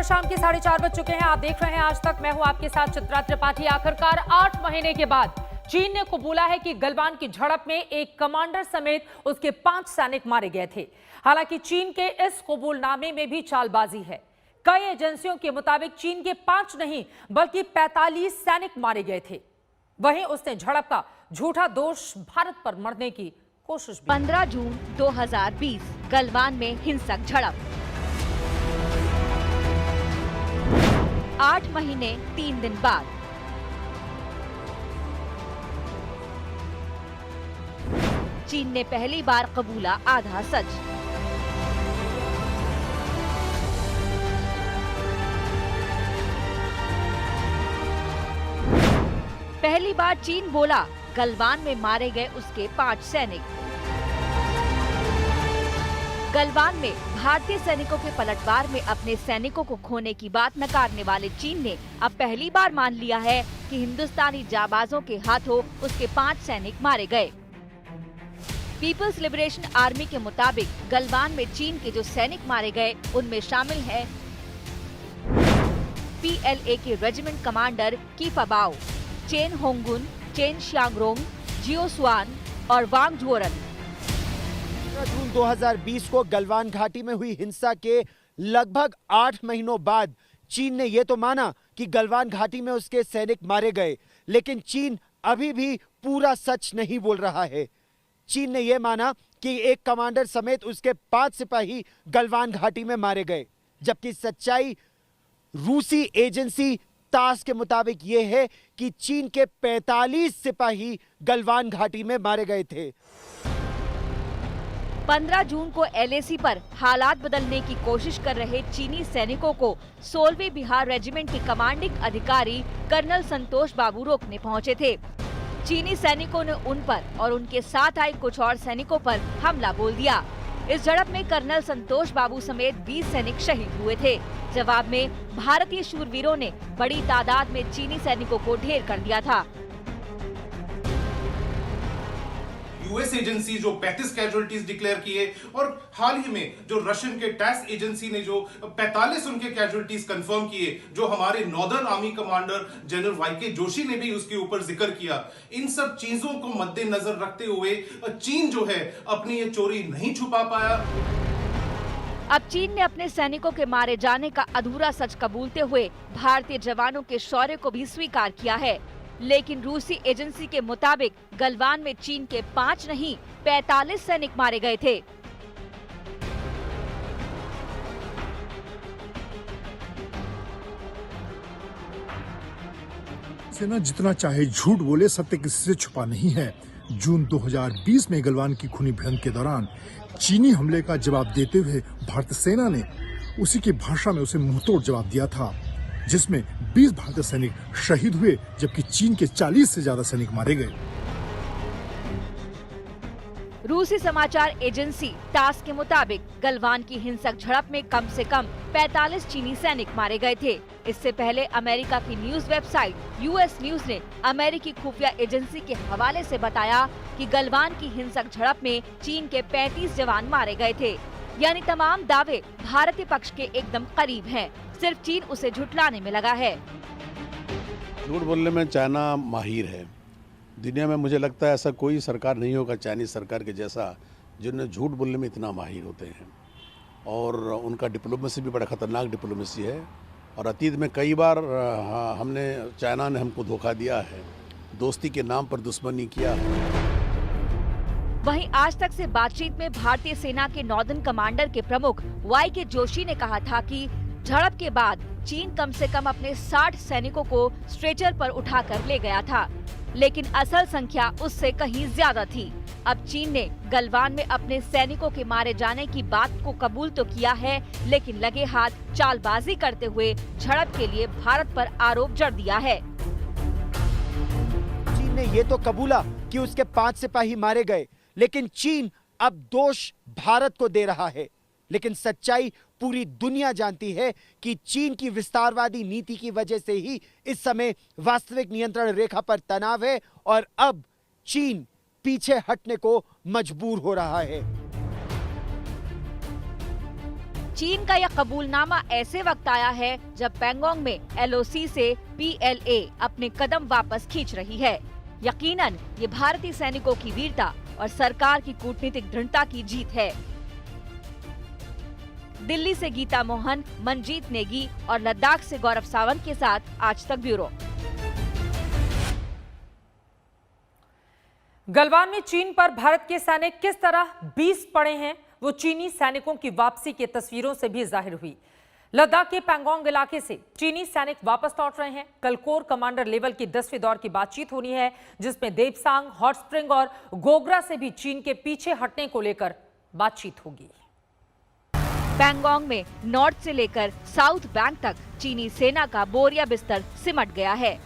शाम के 4:30 बज चुके हैं। आप देख रहे हैं आज तक। मैं हूं आपके साथ चित्रा त्रिपाठी। आखिरकार 8 महीने के बाद चीन ने कबूला है कि गलवान की झड़प में एक कमांडर समेत उसके 5 सैनिक मारे गए थे। हालांकि चीन के इस कबूलनामे में भी चालबाजी है। कई एजेंसियों के मुताबिक चीन के 5 नहीं बल्कि 45 सैनिक मारे गए थे। वहीं उसने झड़प का झूठा दोष भारत पर मढ़ने की कोशिश भी। 15 जून 2020 गलवान में हिंसक झड़प। 8 महीने 3 दिन बाद चीन ने पहली बार कबूला आधा सच। पहली बार चीन बोला गलवान में मारे गए उसके 5 सैनिक। गलवान में भारतीय सैनिकों के पलटवार में अपने सैनिकों को खोने की बात नकारने वाले चीन ने अब पहली बार मान लिया है कि हिंदुस्तानी जाबाजों के हाथों उसके 5 सैनिक मारे गए। पीपल्स लिबरेशन आर्मी के मुताबिक गलवान में चीन के जो सैनिक मारे गए उनमें शामिल हैं PLA के रेजिमेंट कमांडर कीफाबाओ, चेन होंगुन, चेन शियांगरोंग, जियो स्वान और वांग झोरन। जून 2020 को गलवान घाटी में हुई हिंसा के लगभग 8 महीनों बाद चीन ने यह तो माना कि गलवान घाटी में उसके सैनिक मारे गए, लेकिन चीन अभी भी पूरा सच नहीं बोल रहा है। चीन ने यह माना कि एक कमांडर समेत उसके 5 सिपाही गलवान घाटी में मारे गए, जबकि सच्चाई रूसी एजेंसी तास के मुताबिक यह है कि चीन के 45 सिपाही गलवान घाटी में मारे गए थे। 15 जून को LAC पर हालात बदलने की कोशिश कर रहे चीनी सैनिकों को 16वीं बिहार रेजिमेंट के कमांडिंग अधिकारी कर्नल संतोष बाबू रोकने पहुंचे थे। चीनी सैनिकों ने उन पर और उनके साथ आए कुछ और सैनिकों पर हमला बोल दिया। इस झड़प में कर्नल संतोष बाबू समेत 20 सैनिक शहीद हुए थे। जवाब में भारतीय शूरवीरों ने बड़ी तादाद में चीनी सैनिकों को ढेर कर दिया था। यूएस एजेंसी जो 35 कैजुअलिटीज डिक्लेयर किए और हाल ही में जो रशियन के टैस एजेंसी ने जो 45 उनके कैजुअलिटीज कंफर्म किए, जो हमारे northern army commander general YK Joshi ने भी उसके ऊपर जिक्र किया। इन सब चीजों को मद्देनजर रखते हुए चीन जो है अपनी ये चोरी नहीं छुपा पाया। अब चीन ने अपने सैनिकों के मारे जाने का अधूरा सच कबूलते हुए भारतीय जवानों के शौर्य को भी स्वीकार किया है, लेकिन रूसी एजेंसी के मुताबिक गलवान में चीन के 5 नहीं 45 सैनिक मारे गए थे। सेना जितना चाहे झूठ बोले, सत्य किसी से छुपा नहीं है। जून 2020 में गलवान की खूनी भिड़ंत के दौरान चीनी हमले का जवाब देते हुए भारतीय सेना ने उसी की भाषा में उसे मुंहतोड़ जवाब दिया था, जिसमें 20 भारतीय सैनिक शहीद हुए, जबकि चीन के 40 से ज्यादा सैनिक मारे गए। रूसी समाचार एजेंसी तास के मुताबिक गलवान की हिंसक झड़प में कम से कम 45 चीनी सैनिक मारे गए थे। इससे पहले अमेरिका की न्यूज वेबसाइट US न्यूज ने अमेरिकी खुफिया एजेंसी के हवाले से बताया कि गलवान की हिंसक झड़प में चीन के 35 जवान मारे गए थे। यानी तमाम दावे भारतीय पक्ष के एकदम करीब हैं। सिर्फ चीन उसे झुठलाने में लगा है। झूठ बोलने में चाइना माहिर है। दुनिया में मुझे लगता है ऐसा कोई सरकार नहीं होगा चाइनीज सरकार के जैसा, जिन्हें झूठ बोलने में इतना माहिर होते हैं। और उनका डिप्लोमेसी भी बड़ा खतरनाक डिप्लोमेसी है। और अतीत में कई बार चाइना ने हमको धोखा दिया है, दोस्ती के नाम पर दुश्मनी किया है। वहीं आज तक से बातचीत में भारतीय सेना के नॉर्दर्न कमांडर के प्रमुख वाईके जोशी ने कहा था कि झड़प के बाद चीन कम से कम अपने 60 सैनिकों को स्ट्रेचर पर उठाकर ले गया था, लेकिन असल संख्या उससे कहीं ज्यादा थी। अब चीन ने गलवान में अपने सैनिकों के मारे जाने की बात को कबूल तो किया है, लेकिन लगे हाथ चालबाजी करते हुए झड़प के लिए भारत पर आरोप जड़ दिया है। चीन ने ये तो कबूला कि उसके 5 सिपाही मारे गए, लेकिन चीन अब दोष भारत को दे रहा है। लेकिन सच्चाई पूरी दुनिया जानती है कि चीन की विस्तारवादी नीति की वजह से ही इस समय वास्तविक नियंत्रण रेखा पर तनाव है और अब चीन पीछे हटने को मजबूर हो रहा है। चीन का यह कबूलनामा ऐसे वक्त आया है जब पैंगोंग में LOC से PLA अपने कदम वापस खींच रही है। यकीनन ये भारतीय सैनिकों की वीरता और सरकार की कूटनीतिक दृढ़ता की जीत है। दिल्ली से गीता मोहन, मनजीत नेगी और लद्दाख से गौरव सावंत के साथ आज तक ब्यूरो। गलवान में चीन पर भारत के सैनिक किस तरह बीस पड़े हैं, वो चीनी सैनिकों की वापसी की तस्वीरों से भी जाहिर हुई। लद्दाख के पैंगोंग इलाके से चीनी सैनिक वापस लौट रहे हैं। कल कोर कमांडर लेवल की 10वीं दौर की बातचीत होनी है, जिसमें देपसांग, हॉट स्प्रिंग और गोगरा से भी चीन के पीछे हटने को लेकर बातचीत होगी। पैंगोंग में नॉर्थ से लेकर साउथ बैंक तक चीनी सेना का बोरिया बिस्तर सिमट गया है।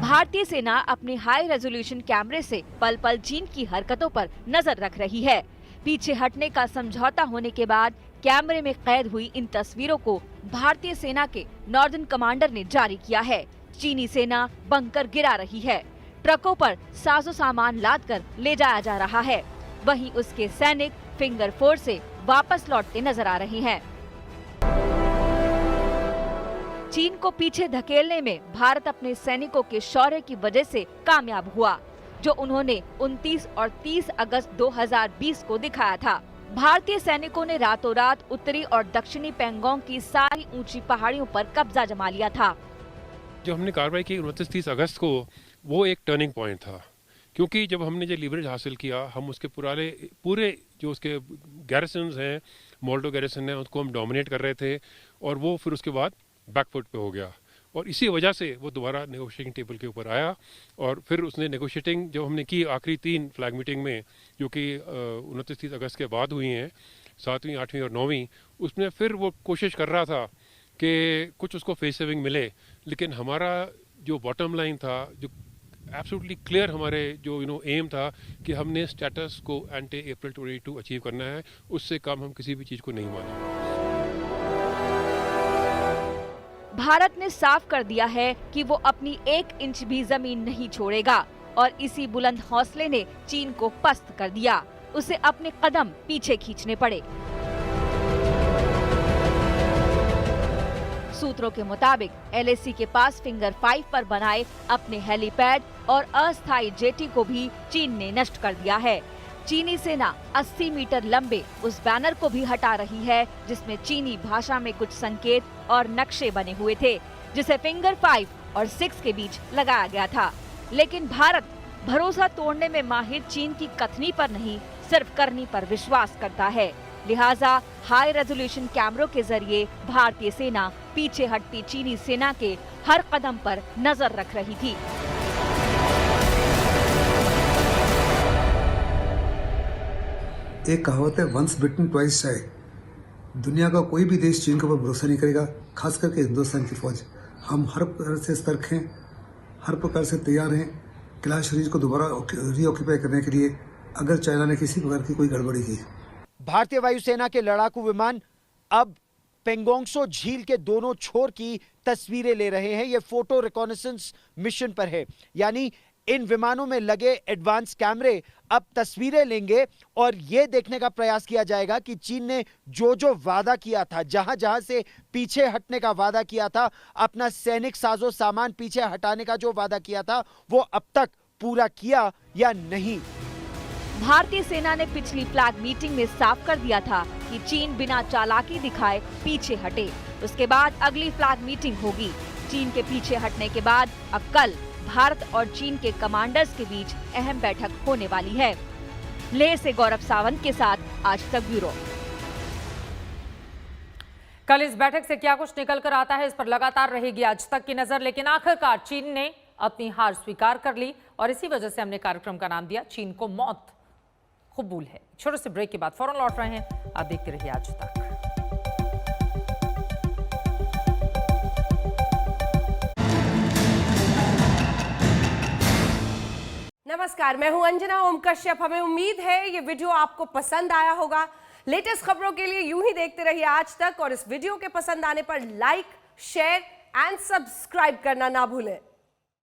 भारतीय सेना अपने हाई रेजोल्यूशन कैमरे से पल पल चीन की हरकतों पर नजर रख रही है। पीछे हटने का समझौता होने के बाद कैमरे में कैद हुई इन तस्वीरों को भारतीय सेना के नॉर्दर्न कमांडर ने जारी किया है। चीनी सेना बंकर गिरा रही है, ट्रकों पर साजो सामान लादकर ले जाया जा रहा है। वहीं उसके सैनिक फिंगर 4 से वापस लौटते नजर आ रहे हैं। चीन को पीछे धकेलने में भारत अपने सैनिकों के शौर्य की वजह से कामयाब हुआ, जो उन्होंने 29 और 30 अगस्त 2020 को दिखाया था। भारतीय सैनिकों ने रातों रात उत्तरी और दक्षिणी पैंगोंग की सारी ऊंची पहाड़ियों पर कब्जा जमा लिया था। जो हमने कार्रवाई की 29-30 अगस्त को, वो एक टर्निंग पॉइंट था, क्योंकि जब हमने जो लीवरेज हासिल किया, हम उसके पूरे जो उसके गैरिसन्स हैं, मोल्डो गैरिसन है, उसको हम डोमिनेट कर रहे थे और वो फिर उसके बाद बैकफुट पे हो गया और इसी वजह से वो दोबारा नेगोशिएटिंग टेबल के ऊपर आया। और फिर उसने नेगोशिएटिंग जो हमने की आखिरी 3 फ्लैग मीटिंग में, जो कि 29-30 अगस्त के बाद हुई हैं, 7वीं, 8वीं और 9वीं, उसमें फिर वो कोशिश कर रहा था कि कुछ उसको फेस सेविंग मिले, लेकिन हमारा जो बॉटम लाइन था, जो एब्सोल्युटली क्लियर हमारे जो एम था कि हमने स्टेटस को एंटी अप्रैल 22 अचीव करना है, उससे कम हम किसी भी चीज़ को नहीं मानेंगे। भारत ने साफ कर दिया है कि वो अपनी 1 इंच भी जमीन नहीं छोड़ेगा और इसी बुलंद हौसले ने चीन को पस्त कर दिया। उसे अपने कदम पीछे खींचने पड़े। सूत्रों के मुताबिक LAC के पास फिंगर 5 पर बनाए अपने हेलीपैड और अस्थायी जेटी को भी चीन ने नष्ट कर दिया है। चीनी सेना 80 मीटर लंबे उस बैनर को भी हटा रही है, जिसमें चीनी भाषा में कुछ संकेत और नक्शे बने हुए थे, जिसे फिंगर 5 और 6 के बीच लगाया गया था। लेकिन भारत भरोसा तोड़ने में माहिर चीन की कथनी पर नहीं, सिर्फ करनी पर विश्वास करता है। लिहाजा हाई रेजोल्यूशन कैमरों के जरिए भारतीय सेना पीछे हटती चीनी सेना के हर कदम पर नजर रख रही थी। एक कहावत है, वंस बिटन ट्वाइस शाय। दुनिया का कोई भी देश चीन के ऊपर भरोसा नहीं करेगा, खास करके हिंदुस्तान की फौज। हम हर प्रकार से सतर्क हैं, हर प्रकार से तैयार हैं किला शरीर को दोबारा रीऑक्यूपाई करने के लिए, अगर चाइना ने किसी प्रकार की कोई गड़बड़ी की। भारतीय वायुसेना के लड़ाकू विमान अब पेंगोंगसो झील के दोनों छोर की तस्वीरें ले रहे हैं। ये फोटो रिकॉनेसेंस मिशन पर है, यानी इन विमानों में लगे एडवांस कैमरे अब तस्वीरें लेंगे और यह देखने का प्रयास किया जाएगा कि चीन ने जो वादा किया था, जहां से पीछे हटने का वादा किया था, अपना सैनिक साजो सामान पीछे हटाने का जो वादा किया था, वो अब तक पूरा किया या नहीं। भारतीय सेना ने पिछली फ्लैग मीटिंग में साफ कर दिया था कि चीन बिना चालाकी दिखाए पीछे हटे। उसके बाद अगली फ्लैग मीटिंग होगी। चीन के पीछे हटने के बाद अब कल भारत और चीन के कमांडर्स के बीच अहम बैठक होने वाली है। लेह से गौरव सावंत के साथ आज तक ब्यूरो। कल इस बैठक से क्या कुछ निकल कर आता है, इस पर लगातार रहेगी आज तक की नजर। लेकिन आखिरकार चीन ने अपनी हार स्वीकार कर ली और इसी वजह से हमने कार्यक्रम का नाम दिया चीन को मौत कबूल है। छोटे से ब्रेक के बाद फौरन लौट रहे हैं, आप देखते रहिए आज तक। नमस्कार, मैं हूं अंजना ओम कश्यप। हमें उम्मीद है ये वीडियो आपको पसंद आया होगा। लेटेस्ट खबरों के लिए यूं ही देखते रहिए आज तक और इस वीडियो के पसंद आने पर लाइक, शेयर एंड सब्सक्राइब करना ना भूलें।